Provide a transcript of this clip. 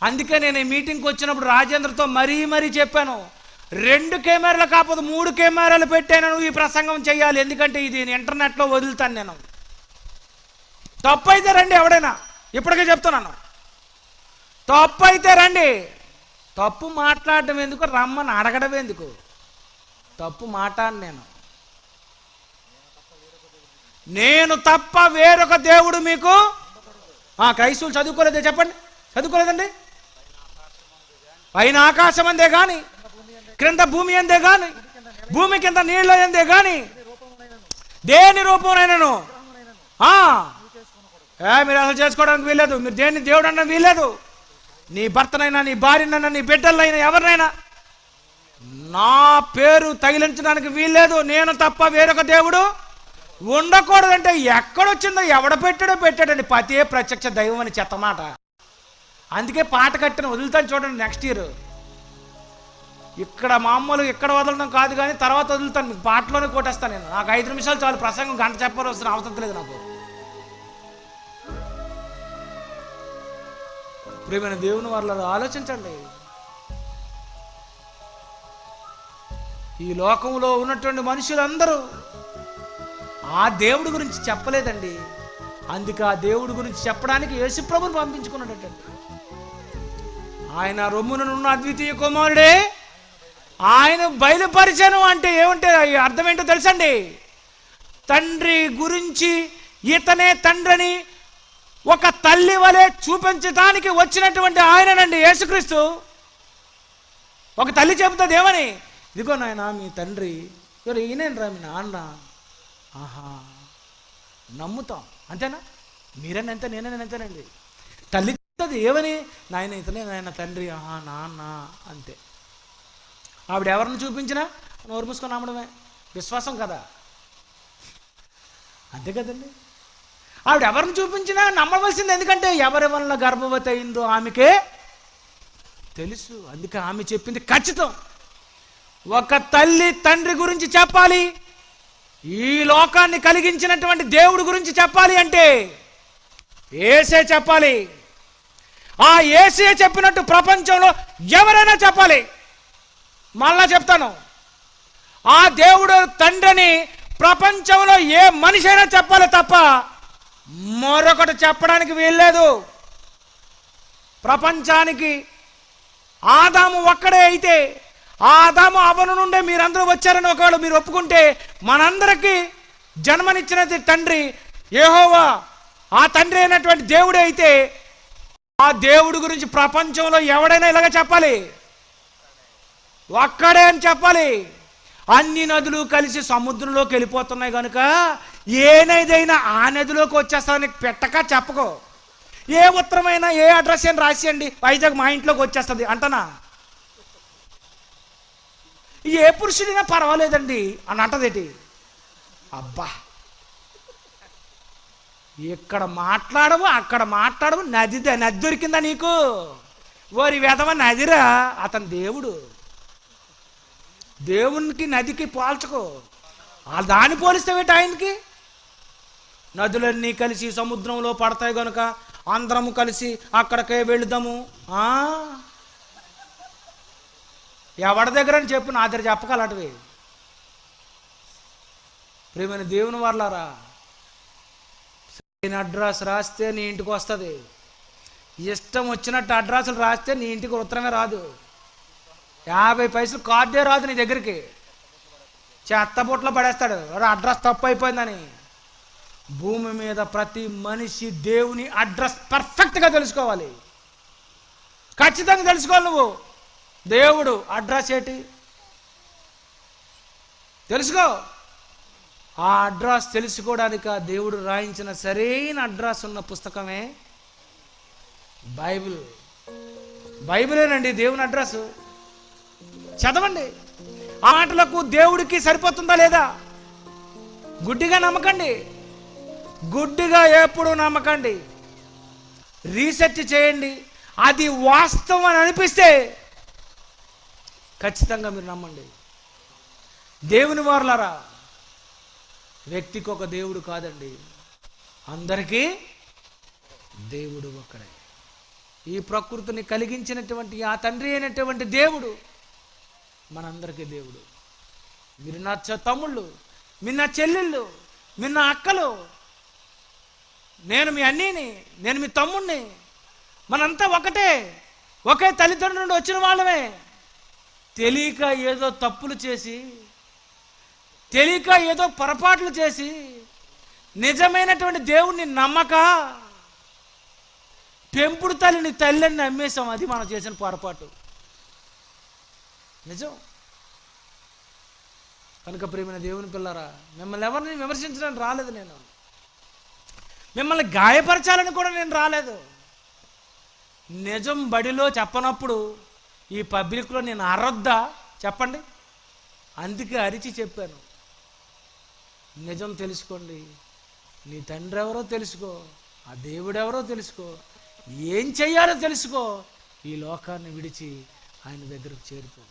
అందుకే నేను ఈ మీటింగ్కి వచ్చినప్పుడు రాజేంద్రతో మరీ చెప్పాను, 2 కెమెరాలు కాకపోతే 3 కెమెరాలు పెట్టాను నువ్వు ఈ ప్రసంగం చేయాలి, ఎందుకంటే ఇది ఇంటర్నెట్లో వదులుతాను నేను. తప్పు అయితే రండి, ఎవడైనా ఇప్పటికే చెప్తున్నాను, తప్పు అయితే రండి. తప్పు మాట్లాడడం ఎందుకు, రమ్మని అడగడం ఎందుకు? తప్పు మాట్లాడను నేను తప్ప వేరొక దేవుడు మీకు. క్రైస్తవులు చదువుకోలేదే చెప్పండి, చదువుకోలేదండి? పైన ఆకాశం అందే గాని, క్రింద భూమి అందే గాని, భూమి కింద నీళ్ళ అందే గాని దేని రూపంనైనాను మీరు అసలు చేసుకోవడానికి వీల్లేదు. మీరు దేన్ని దేవుడు అన్న వీల్లేదు. నీ భర్తనైనా, నీ భార్యనైనా, నీ బిడ్డలైనా, ఎవరినైనా నా పేరు తగిలించడానికి వీల్లేదు. నేను తప్ప వేరొక దేవుడు ఉండకూడదంటే ఎక్కడొచ్చిందో, ఎవడ పెట్టాడండి. పతియే ప్రత్యక్ష దైవం అని చెత్తమాట. అందుకే పాట కట్టిన వదులుతాను చూడండి నెక్స్ట్ ఇయర్. ఇక్కడ మామూలు ఇక్కడ వదలడం కాదు కానీ తర్వాత వదులుతాను, మీకు పాటలోనే కొట్టేస్తాను నేను. నాకు 5 నిమిషాలు చాలు, ప్రసంగం గంట చెప్పవలసిన అవసరం లేదు నాకు. ప్రియమైన దేవుని వాళ్ళ ఆలోచించండి. ఈ లోకంలో ఉన్నటువంటి మనుషులందరూ ఆ దేవుడి గురించి చెప్పలేదండి. అందుకే ఆ దేవుడి గురించి చెప్పడానికి యేసుప్రభుని పంపించుకున్నాడటండి. ఆయన రొమ్మునున్న అద్వితీయ కుమారుడే, ఆయన బయలుపరిచను అంటే ఏమంటే అర్థం ఏంటో తెలుసండి? తండ్రి గురించి ఇతనే తండ్రిని ఒక తల్లి వలె చూపించడానికి వచ్చినటువంటి ఆయననండి యేసుక్రీస్తు. ఒక తల్లి చెబుతుంది ఏమని, ఇదిగో నాయన మీ తండ్రి, ఎవరు ఈయనేనరా మీ నాన్న. ఆహా, నమ్ముతాం, అంతేనా? మీరని ఎంత, నేనని ఎంతనండి. తల్లి చెప్తుంది ఏమని, నాయన ఇతనే నాయన తండ్రి, ఆహా నాన్న, అంతే. ఆవిడ ఎవరిని చూపించినా నోరు మూసుకొని నమ్మడమే విశ్వాసం కదా, అంతే కదండి. ఆవిడ ఎవరిని చూపించినా నమ్మవలసింది, ఎందుకంటే ఎవరి వల్ల గర్భవతి అయిందో ఆమెకే తెలుసు. అందుకే ఆమె చెప్పింది ఖచ్చితం. ఒక తల్లి తండ్రి గురించి చెప్పాలి, ఈ లోకాన్ని కలిగించినటువంటి దేవుడి గురించి చెప్పాలి అంటే యేసే చెప్పాలి. ఆ యేసే చెప్పినట్టు ప్రపంచంలో ఎవరైనా చెప్పాలి. మళ్ళా చెప్తాను, ఆ దేవుడు తండ్రిని ప్రపంచంలో ఏ మనిషి అయినా చెప్పాలి తప్ప మరొకటి చెప్పడానికి వీల్లేదు. ప్రపంచానికి ఆదాము ఒక్కడే అయితే, ఆదాము అవ్వను నుండే మీరందరూ వచ్చారని ఒకవేళ మీరు ఒప్పుకుంటే, మనందరికీ జన్మనిచ్చినది తండ్రి యెహోవా, ఆ తండ్రి అయినటువంటి దేవుడే అయితే, ఆ దేవుడి గురించి ప్రపంచంలో ఎవడైనా ఇలాగ చెప్పాలి, ఒక్కడే అని చెప్పాలి. అన్ని నదులు కలిసి సముద్రంలోకి వెళ్ళిపోతున్నాయి కనుక ఏనైదైనా ఆ నదిలోకి వచ్చేస్తానికి పెట్టక చెప్పకో. ఏ ఉత్తరమైనా ఏ అడ్రస్ అని రాసేయండి, వైజాగ్ మా ఇంట్లోకి వచ్చేస్తుంది అంటనా? ఏ పురుషుడైనా పర్వాలేదండి అని అంటదేటి? అబ్బా, ఇక్కడ మాట్లాడవు అక్కడ మాట్లాడవు, నది దొరికిందా నీకు? ఓరి వెధవ నదిరా, అతని దేవుడు. దేవునికి నదికి పోల్చకో, దాన్ని పోలిస్తావేటి ఆయనకి? నదులన్నీ కలిసి సముద్రంలో పడతాయి కనుక అందరము కలిసి అక్కడికే వెళుదాము. ఎవరి దగ్గర అని చెప్పు, నా దగ్గర చెప్పగలటివి. ప్రియమైన దేవుని వాళ్ళారా, సరైన అడ్రస్ రాస్తే నీ ఇంటికి వస్తుంది. ఇష్టం వచ్చినట్టు అడ్రస్లు రాస్తే నీ ఇంటికి ఉత్తరమే రాదు. 50 పైసలు కార్డే రాదు నీ దగ్గరికి. చెత్తబుట్టలో పడేస్తాడు, అడ్రస్ తప్పు అయిపోయిందని. భూమి మీద ప్రతి మనిషి దేవుని అడ్రస్ పర్ఫెక్ట్గా తెలుసుకోవాలి, ఖచ్చితంగా తెలుసుకోవాలి. నువ్వు దేవుడు అడ్రస్ ఏంటి తెలుసుకో. ఆ అడ్రస్ తెలుసుకోవడానికి ఆ దేవుడు రాయించిన సరైన అడ్రస్ ఉన్న పుస్తకమే బైబిల్. బైబిలేనండి దేవుని అడ్రస్. చదవండి. ఆ మాటలకు దేవుడికి సరిపోతుందా లేదా? గుడ్డిగా నమ్మకండి, గుడ్డిగా ఎప్పుడు నమ్మకండి. రీసెర్చ్ చేయండి, అది వాస్తవం అని అనిపిస్తే ఖచ్చితంగా మీరు నమ్మండి. దేవుని వారలారా, వ్యక్తికి ఒక దేవుడు కాదండి, అందరికీ దేవుడు ఒక్కడే. ఈ ప్రకృతిని కలిగించినటువంటి ఆ తండ్రి అయినటువంటి దేవుడు మనందరికీ దేవుడు. మీరు నా తమ్ముళ్ళు, మీరు నా చెల్లెళ్ళు, మీరు నా అక్కలు, నేను మీ అన్నీని, నేను మీ తమ్ముణ్ణి, మనంతా ఒకటే, ఒకే తల్లిదండ్రుల నుండి వచ్చిన వాళ్ళమే. తెలియక ఏదో తప్పులు చేసి, తెలియక ఏదో పొరపాట్లు చేసి నిజమైనటువంటి దేవుణ్ణి నమ్మక పెంపుడు తల్లిని తల్లిని నమ్మేశాం. అది మనం చేసిన పొరపాటు. నిజం. కనుక ప్రియమైన దేవుని పిల్లరా, మిమ్మల్ని ఎవరిని విమర్శించడానికి రాలేదు నేను, మిమ్మల్ని గాయపరచాలని కూడా నేను రాలేదు. నిజం బడిలో చెప్పనప్పుడు ఈ పబ్లిక్లో నేను అరొద్దా చెప్పండి? అందుకే అరిచి చెప్పాను. నిజం తెలుసుకోండి, నీ తండ్రి ఎవరో తెలుసుకో, ఆ దేవుడు ఎవరో తెలుసుకో, ఏం చెయ్యాలో తెలుసుకో, ఈ లోకాన్ని విడిచి ఆయన దగ్గరకు చేరిపో.